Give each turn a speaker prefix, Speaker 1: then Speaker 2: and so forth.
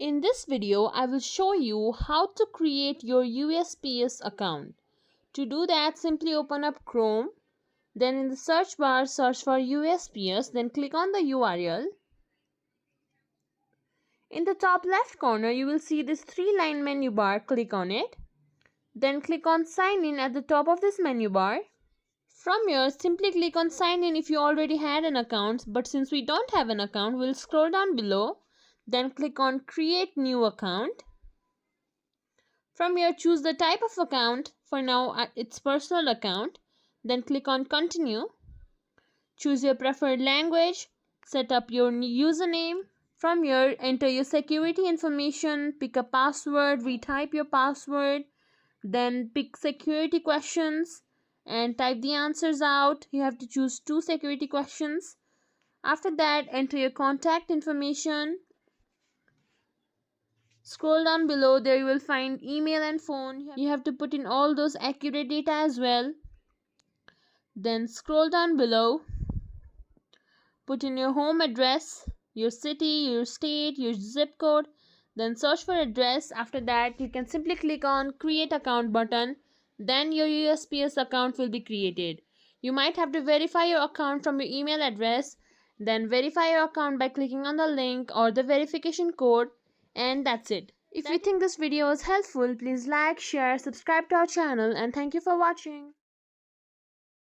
Speaker 1: In this video, I will show you how to create your USPS account. To do that, simply open up Chrome. Then in the search bar, search for USPS. Then click on the URL. In the top left corner, you will see this 3-line menu bar. Click on it. Then click on Sign In at the top of this menu bar. From here, simply click on Sign In if you already had an account. But since we don't have an account, we'll scroll down below. Then click on Create New Account. From here, choose the type of account. For now, it's personal account. Then click on Continue. Choose your preferred language. Set up your username. From here, enter your security information. Pick a password. Retype your password. Then pick security questions and type the answers out. You have to choose 2 security questions. After that, enter your contact information. Scroll down below, there you will find email and phone. You have to put in all those accurate data as well. Then scroll down below. Put in your home address, your city, your state, your zip code. Then search for address. After that, you can simply click on Create Account button. Then your USPS account will be created. You might have to verify your account from your email address. Then verify your account by clicking on the link or the verification code. And that's it. If you think this video is helpful, please like, share, subscribe to our channel, and thank you for watching.